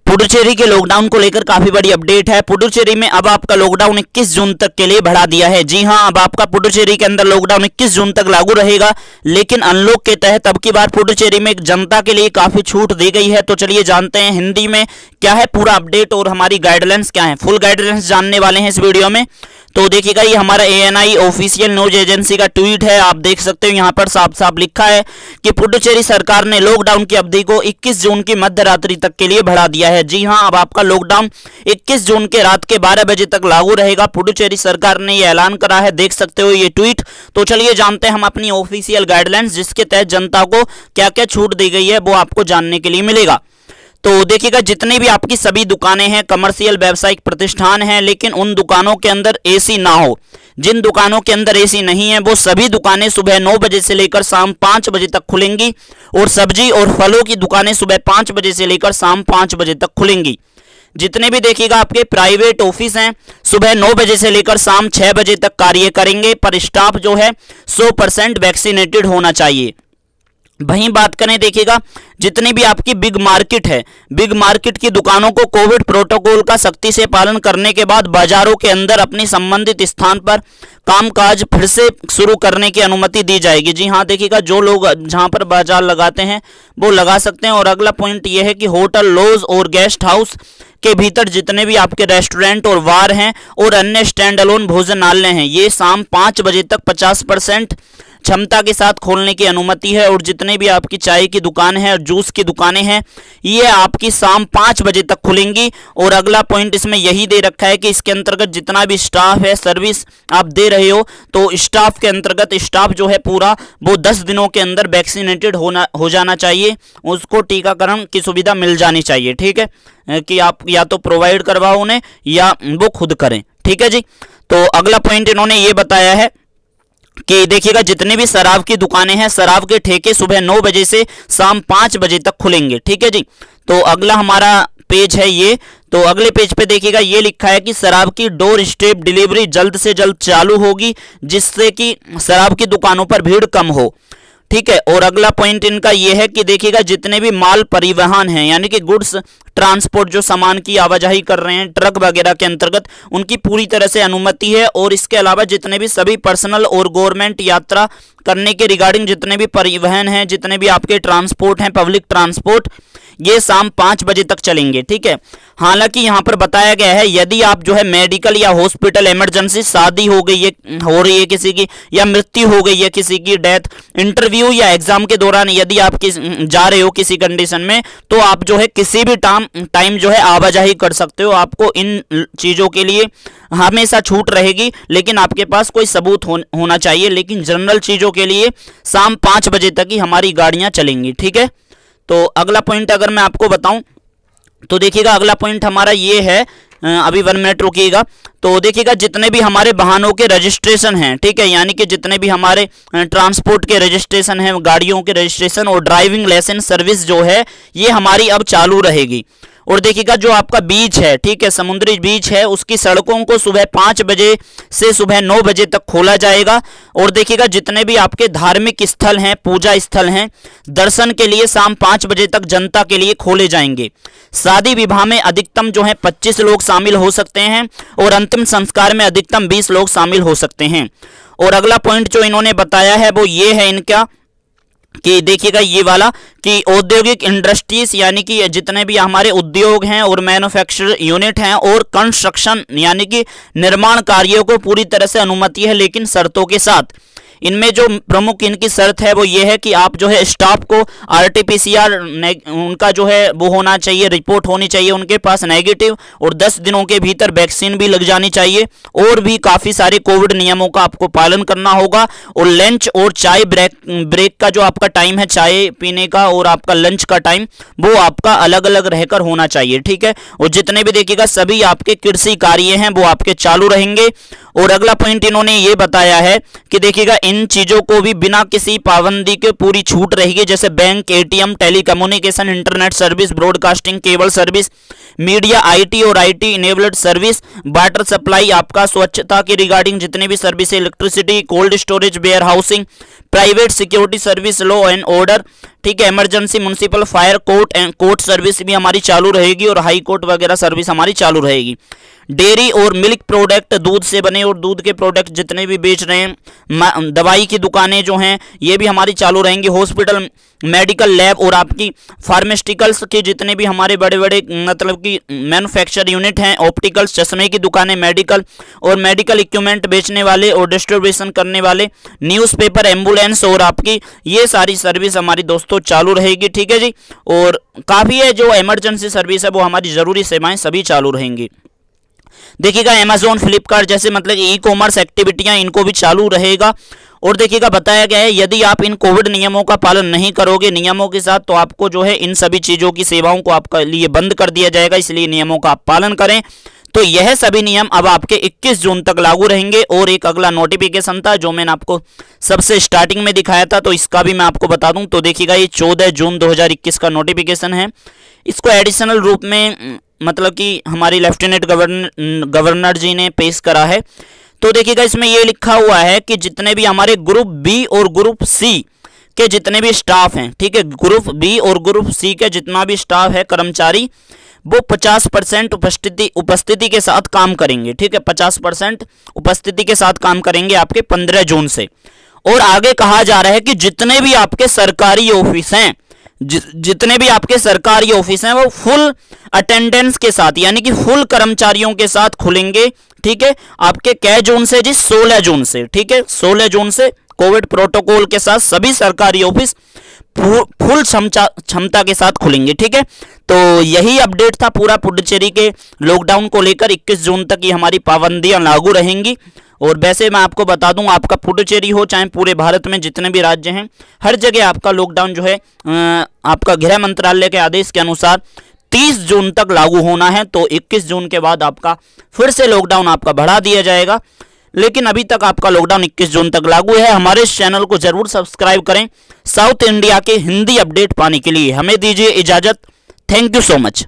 पुडुचेरी के लॉकडाउन को लेकर काफी बड़ी अपडेट है। पुडुचेरी में अब आपका लॉकडाउन 21 जून तक के लिए बढ़ा दिया है। जी हां, अब आपका पुडुचेरी के अंदर लॉकडाउन 21 जून तक लागू रहेगा, लेकिन अनलॉक के तहत अब की बार पुडुचेरी में जनता के लिए काफी छूट दी गई है। तो चलिए जानते हैं हिंदी में क्या है पूरा अपडेट और हमारी गाइडलाइंस क्या है। फुल गाइडलाइंस जानने वाले हैं इस वीडियो में। तो देखिएगा, ये हमारा ANI ऑफिशियल न्यूज एजेंसी का ट्वीट है। आप देख सकते हो यहाँ पर साफ साफ लिखा है कि पुडुचेरी सरकार ने लॉकडाउन की अवधि को 21 जून की मध्य रात्रि तक के लिए बढ़ा दिया है। जी हां, अब आपका लॉकडाउन 21 जून के रात के 12 बजे तक लागू रहेगा। पुडुचेरी सरकार ने यह ऐलान करा है, देख सकते हो ये ट्वीट। तो चलिए जानते हैं हम अपनी ऑफिशियल गाइडलाइंस, जिसके तहत जनता को क्या क्या छूट दी गई है वो आपको जानने के लिए मिलेगा। तो देखिएगा, जितनी भी आपकी सभी दुकानें हैं, कमर्शियल व्यावसायिक प्रतिष्ठान हैं, लेकिन उन दुकानों के अंदर एसी ना हो। जिन दुकानों के अंदर एसी नहीं है वो सभी दुकानें सुबह 9 बजे से लेकर शाम 5 बजे तक खुलेंगी, और सब्जी और फलों की दुकानें सुबह 5 बजे से लेकर शाम 5 बजे तक खुलेंगी। जितने भी देखिएगा आपके प्राइवेट ऑफिस हैं, सुबह 9 बजे से लेकर शाम 6 बजे तक कार्य करेंगे, पर स्टाफ जो है 100% वैक्सीनेटेड होना चाहिए। वहीं बात करें, देखिएगा जितनी भी आपकी बिग मार्केट है, बिग मार्केट की दुकानों को कोविड प्रोटोकॉल का सख्ती से पालन करने के बाद बाजारों के अंदर अपनी संबंधित स्थान पर कामकाज फिर से शुरू करने की अनुमति दी जाएगी। जी हां, देखिएगा जो लोग जहां पर बाजार लगाते हैं वो लगा सकते हैं। और अगला पॉइंट यह है कि होटल, लॉज और गेस्ट हाउस के भीतर जितने भी आपके रेस्टोरेंट और बार हैं और अन्य स्टैंड अलोन भोजनालय हैं, ये शाम 5 बजे तक 50% क्षमता के साथ खोलने की अनुमति है। और जितने भी आपकी चाय की दुकान है और जूस की दुकानें हैं, ये आपकी शाम 5 बजे तक खुलेंगी। और अगला पॉइंट इसमें यही दे रखा है कि इसके अंतर्गत जितना भी स्टाफ है, सर्विस आप दे रहे हो, तो स्टाफ के अंतर्गत स्टाफ जो है पूरा वो 10 दिनों के अंदर वैक्सीनेटेड हो जाना चाहिए। उसको टीकाकरण की सुविधा मिल जानी चाहिए। ठीक है, कि आप या तो प्रोवाइड करवाओ उन्हें या वो खुद करें। ठीक है जी। तो अगला पॉइंट इन्होंने ये बताया है कि देखिएगा, जितने भी शराब की दुकानें हैं, शराब के ठेके सुबह 9 बजे से शाम 5 बजे तक खुलेंगे। ठीक है जी। तो अगला हमारा पेज है ये। तो अगले पेज पे देखिएगा, ये लिखा है कि शराब की डोर स्टेप डिलीवरी जल्द से जल्द चालू होगी, जिससे कि शराब की दुकानों पर भीड़ कम हो। ठीक है। और अगला पॉइंट इनका ये है कि देखिएगा, जितने भी माल परिवहन हैं, यानी कि गुड्स ट्रांसपोर्ट, जो सामान की आवाजाही कर रहे हैं ट्रक वगैरह के अंतर्गत, उनकी पूरी तरह से अनुमति है। और इसके अलावा जितने भी सभी पर्सनल और गवर्नमेंट यात्रा करने के रिगार्डिंग जितने भी परिवहन हैं, जितने भी आपके ट्रांसपोर्ट हैं, पब्लिक ट्रांसपोर्ट, ये शाम 5 बजे तक चलेंगे। ठीक है। हालांकि यहाँ पर बताया गया है, यदि आप जो है मेडिकल या हॉस्पिटल इमरजेंसी, शादी हो गई है, हो रही है किसी की, या मृत्यु हो गई है किसी की, डेथ, इंटरव्यू या एग्जाम के दौरान यदि आप जा रहे हो किसी कंडीशन में, तो आप जो है किसी भी टाइम जो है आवाजाही कर सकते हो। आपको इन चीज़ों के लिए हमेशा छूट रहेगी, लेकिन आपके पास कोई सबूत होना चाहिए। लेकिन जनरल चीज़ों के लिए शाम 5 बजे तक ही हमारी गाड़ियाँ चलेंगी। ठीक है। तो अगला पॉइंट अगर मैं आपको बताऊं, तो देखिएगा अगला पॉइंट हमारा ये है, अभी 1 मिनट रुकिएगा। तो देखिएगा, जितने भी हमारे वाहनों के रजिस्ट्रेशन हैं, ठीक है, यानी कि जितने भी हमारे ट्रांसपोर्ट के रजिस्ट्रेशन हैं, गाड़ियों के रजिस्ट्रेशन और ड्राइविंग लाइसेंस सर्विस जो है, ये हमारी अब चालू रहेगी। और देखिएगा, जो आपका बीच है, ठीक है, समुद्री बीच है, उसकी सड़कों को सुबह 5 बजे से सुबह 9 बजे तक खोला जाएगा। और देखिएगा, जितने भी आपके धार्मिक स्थल हैं, पूजा स्थल हैं, दर्शन के लिए शाम 5 बजे तक जनता के लिए खोले जाएंगे। शादी विवाह में अधिकतम जो है 25 लोग शामिल हो सकते हैं, और अंतिम संस्कार में अधिकतम 20 लोग शामिल हो सकते हैं। और अगला पॉइंट जो इन्होंने बताया है वो ये है इनका, कि देखिएगा ये वाला, कि औद्योगिक इंडस्ट्रीज, यानी कि जितने भी हमारे उद्योग हैं और मैन्युफैक्चर यूनिट हैं, और कंस्ट्रक्शन यानी कि निर्माण कार्यों को पूरी तरह से अनुमति है, लेकिन शर्तों के साथ। इनमें जो प्रमुख इनकी शर्त है वो ये है कि आप जो है स्टाफ को RT-PCR उनका जो है वो होना चाहिए, रिपोर्ट होनी चाहिए उनके पास नेगेटिव, और 10 दिनों के भीतर वैक्सीन भी लग जानी चाहिए। और भी काफ़ी सारे कोविड नियमों का आपको पालन करना होगा। और लंच और चाय ब्रेक का जो आपका टाइम है, चाय पीने का और आपका लंच का टाइम, वो आपका अलग अलग रहकर होना चाहिए। ठीक है। और जितने भी देखिएगा सभी आपके कृषि कार्य हैं वो आपके चालू रहेंगे। और अगला पॉइंट इन्होंने ये बताया है कि देखिएगा, इन चीज़ों को भी बिना किसी पाबंदी के पूरी छूट रहेगी, जैसे bank, ATM, telecommunication, internet service, broadcasting, cable service, media, IT और IT enabled service, water supply, आपका स्वच्छता के रिगार्डिंग जितने भी service, electricity, cold storage, warehousing, private security service, law and order, ठीक है, emergency, municipal, fire, court service भी हमारी चालू रहेगी और हाई कोर्ट वगैरह सर्विस हमारी चालू रहेगी। डेयरी और मिल्क प्रोडक्ट, दूध से बने और दूध के प्रोडक्ट जितने भी बेच रहे हैं, दवाई की दुकानें जो हैं ये भी हमारी चालू रहेंगी। हॉस्पिटल, मेडिकल लैब और आपकी फार्मास्यूटिकल्स के जितने भी हमारे बड़े बड़े मतलब कि मैन्युफैक्चर यूनिट हैं, ऑप्टिकल्स, चश्मे की दुकानें, मेडिकल और मेडिकल इक्विपमेंट बेचने वाले और डिस्ट्रीब्यूशन करने वाले, न्यूज़पेपर, एम्बुलेंस और आपकी ये सारी सर्विस हमारी दोस्तों चालू रहेगी। ठीक है जी, और काफ़ी है जो इमरजेंसी सर्विस है वो हमारी ज़रूरी सेवाएं सभी चालू रहेंगी। देखिएगा अमेजोन, फ्लिपकार्ट जैसे मतलब ई कॉमर्स एक्टिविटियां इनको भी चालू रहेगा। और देखिएगा बताया गया है यदि आप इन कोविड नियमों का पालन नहीं करोगे नियमों के साथ तो आपको जो है इन सभी चीज़ों की सेवाओं को आपके लिए बंद कर दिया जाएगा, इसलिए नियमों का आप पालन करें। तो यह सभी नियम अब आपके 21 जून तक लागू रहेंगे। और एक अगला नोटिफिकेशन था जो मैंने आपको सबसे स्टार्टिंग में दिखाया था, तो इसका भी मैं आपको बता दूं। तो देखिएगा ये 14 जून 2021 का नोटिफिकेशन है। इसको एडिशनल रूप में मतलब कि हमारी लेफ्टिनेंट गवर्नर जी ने पेश करा है। तो देखिएगा इसमें ये लिखा हुआ है कि जितने भी हमारे ग्रुप बी और ग्रुप सी के जितने भी स्टाफ हैं, ठीक है, ग्रुप बी और ग्रुप सी के जितना भी स्टाफ है कर्मचारी, वो 50% उपस्थिति के साथ काम करेंगे। ठीक है, 50% उपस्थिति के साथ काम करेंगे आपके 15 जून से। और आगे कहा जा रहा है कि जितने भी आपके सरकारी ऑफिस हैं, जितने भी आपके सरकारी ऑफिस हैं वो फुल अटेंडेंस के साथ यानी कि फुल कर्मचारियों के साथ खुलेंगे। ठीक है, आपके कै जून से जी 16 जून से। ठीक है, 16 जून से कोविड प्रोटोकॉल के साथ सभी सरकारी ऑफिस फुल क्षमता के साथ खुलेंगे। ठीक है, तो यही अपडेट था पूरा पुडुचेरी के लॉकडाउन को लेकर। 21 जून तक ये हमारी पाबंदियां लागू रहेंगी। और वैसे मैं आपको बता दूं, आपका पुडुचेरी हो चाहे पूरे भारत में जितने भी राज्य हैं, हर जगह आपका लॉकडाउन जो है आपका गृह मंत्रालय के आदेश के अनुसार 30 जून तक लागू होना है। तो 21 जून के बाद आपका फिर से लॉकडाउन आपका बढ़ा दिया जाएगा, लेकिन अभी तक आपका लॉकडाउन 21 जून तक लागू है। हमारे इस चैनल को जरूर सब्सक्राइब करें साउथ इंडिया के हिंदी अपडेट पाने के लिए। हमें दीजिए इजाजत। Thank you so much.